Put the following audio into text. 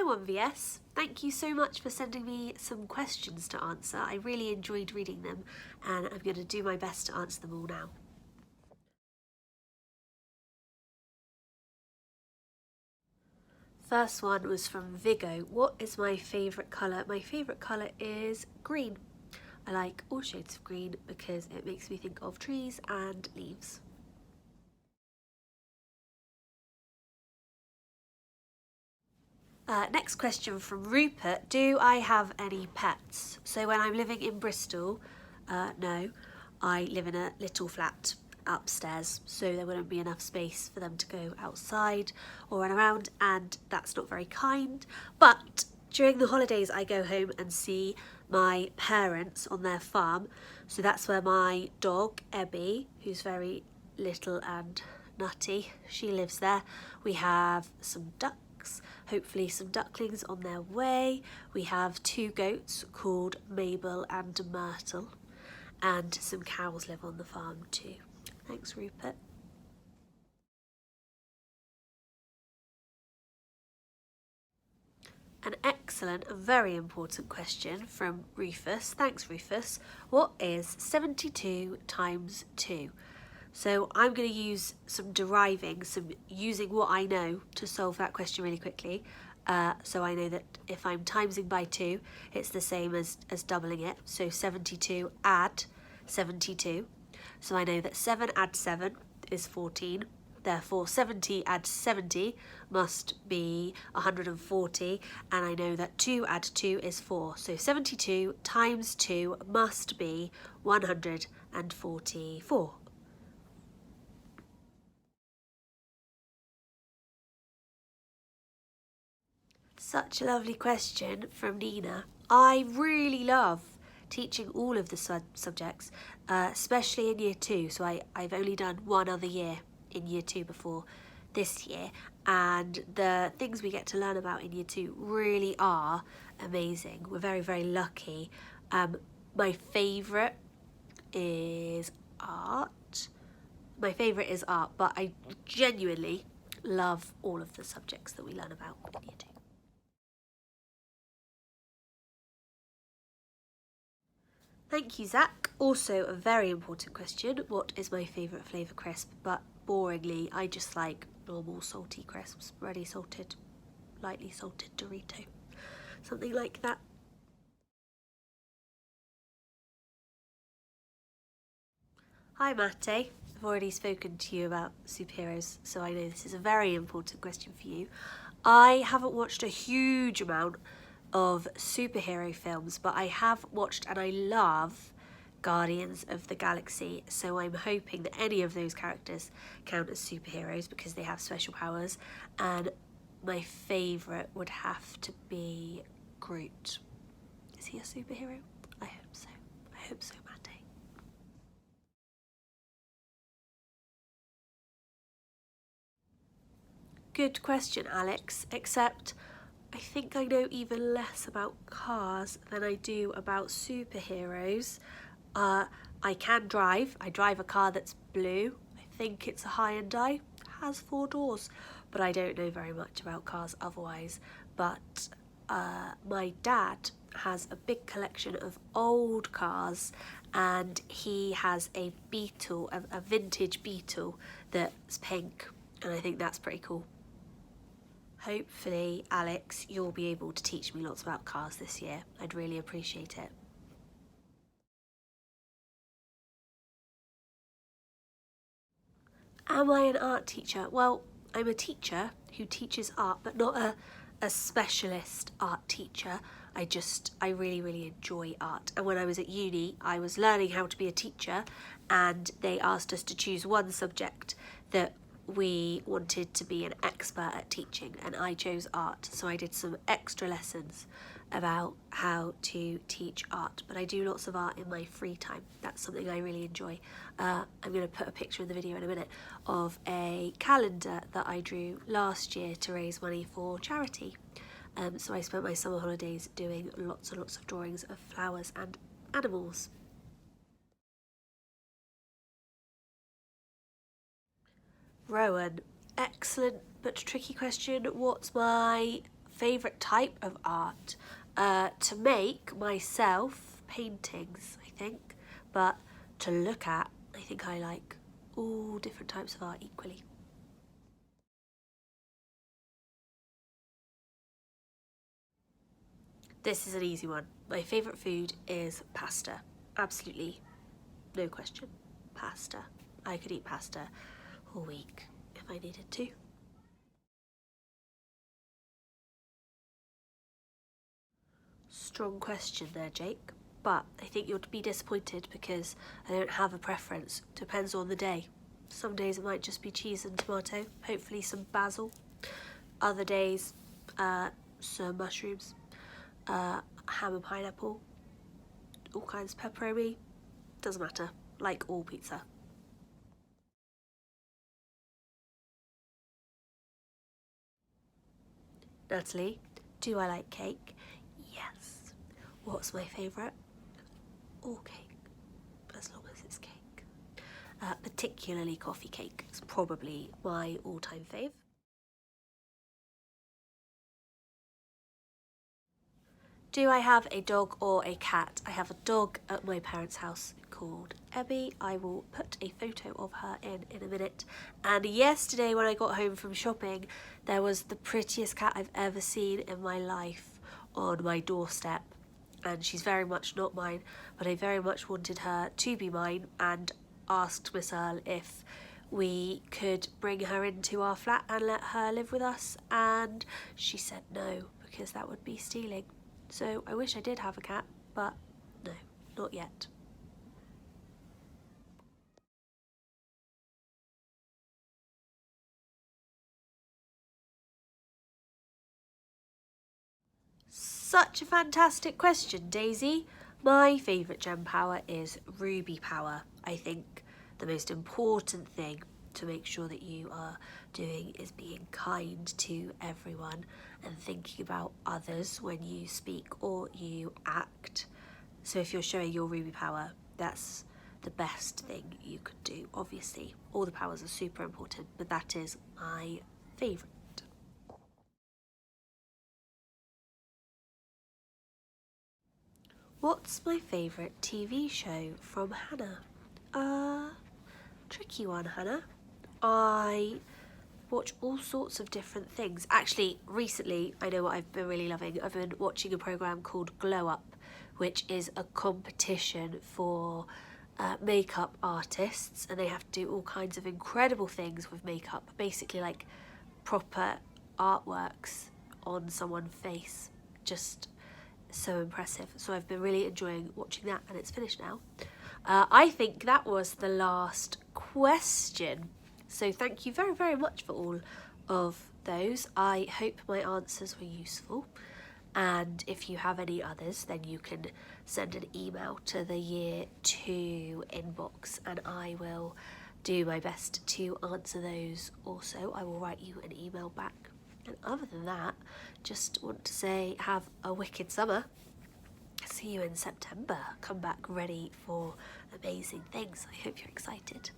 Hi 1VS, thank you so much for sending me some questions to answer. I really enjoyed reading them and I'm going to do my best to answer them all now. First one was from Vigo. What is my favourite colour? My favourite colour is green. I like all shades of green because it makes me think of trees and leaves. Next question from Rupert. Do I have any pets? So when I'm living in Bristol, no, I live in a little flat upstairs, so there wouldn't be enough space for them to go outside or run around, and that's not very kind. But during the holidays I go home and see my parents on their farm, so that's where my dog Ebby, who's very little and nutty, she lives there. We have some ducks, hopefully some ducklings on their way. We have 2 goats called Mabel and Myrtle, and some cows live on the farm too. Thanks, Rupert. An excellent and very important question from Rufus. Thanks, Rufus. What is 72 times 2? So I'm going to use some deriving, using what I know to solve that question really quickly. So I know that if I'm timesing by 2, it's the same as doubling it. So 72 add 72. So I know that 7 add 7 is 14. Therefore 70 add 70 must be 140, and I know that 2 add 2 is 4. So 72 times 2 must be 144. Such a lovely question from Nina. I really love teaching all of the subjects, especially in year 2. So I've only done one other year in year 2 before this year, and the things we get to learn about in year 2 really are amazing. We're very, very lucky. My favourite is art. But I genuinely love all of the subjects that we learn about in year 2. Thank you, Zach. Also a very important question. What is my favourite flavour crisp? But boringly, I just like normal salty crisps, ready salted, lightly salted Dorito. Something like that. Hi, Mate. I've already spoken to you about superheroes, so I know this is a very important question for you. I haven't watched a huge amount of superhero films, but I have watched and I love Guardians of the Galaxy, so I'm hoping that any of those characters count as superheroes because they have special powers, and my favourite would have to be Groot. Is he a superhero? I hope so. I hope so, Maddie. Good question, Alex, except I think I know even less about cars than I do about superheroes. I can drive. I drive a car that's blue. I think it's a Hyundai. Has 4 doors, but I don't know very much about cars otherwise. But my dad has a big collection of old cars, and he has a Beetle, a vintage Beetle that's pink, and I think that's pretty cool. Hopefully, Alex, you'll be able to teach me lots about cars this year. I'd really appreciate it. Am I an art teacher? Well, I'm a teacher who teaches art, but not a specialist art teacher. I really, really enjoy art. And when I was at uni, I was learning how to be a teacher, and they asked us to choose one subject that we wanted to be an expert at teaching, and I chose art. So I did some extra lessons about how to teach art, but I do lots of art in my free time. That's something I really enjoy. I'm going to put a picture in the video in a minute of a calendar that I drew last year to raise money for charity. So I spent my summer holidays doing lots and lots of drawings of flowers and animals. Rowan, excellent but tricky question. What's my favourite type of art? To make myself, paintings, I think, but to look at, I think I like all different types of art equally. This is an easy one. My favourite food is pasta. Absolutely, no question. Pasta. I could eat pasta all week if I needed to. Strong question there, Jake. But I think you'll be disappointed because I don't have a preference. Depends on the day. Some days it might just be cheese and tomato, hopefully some basil. Other days, some mushrooms, ham and pineapple, all kinds of pepperoni. Doesn't matter. Like all pizza. Natalie, do I like cake? Yes. What's my favourite? All cake, as long as it's cake. Particularly coffee cake. It's probably my all-time fave. Do I have a dog or a cat? I have a dog at my parents' house called Ebby. I will put a photo of her in a minute. And yesterday when I got home from shopping, there was the prettiest cat I've ever seen in my life on my doorstep. And she's very much not mine, but I very much wanted her to be mine and asked Miss Earl if we could bring her into our flat and let her live with us, and she said no because that would be stealing. So I wish I did have a cat, but no, not yet. Such a fantastic question, Daisy. My favourite gem power is ruby power. I think the most important thing to make sure that you are doing is being kind to everyone and thinking about others when you speak or you act. So if you're showing your ruby power, that's the best thing you could do. Obviously, all the powers are super important, but that is my favourite. What's my favourite TV show from Hannah? Tricky one, Hannah. I watch all sorts of different things. Actually, recently, I know what I've been really loving. I've been watching a programme called Glow Up, which is a competition for makeup artists, and they have to do all kinds of incredible things with makeup, basically like proper artworks on someone's face. Just so impressive. So I've been really enjoying watching that, and it's finished now. I think that was the last question. So thank you very, very much for all of those. I hope my answers were useful. And if you have any others, then you can send an email to the Year 2 inbox and I will do my best to answer those also. I will write you an email back. And other than that, just want to say have a wicked summer. See you in September. Come back ready for amazing things. I hope you're excited.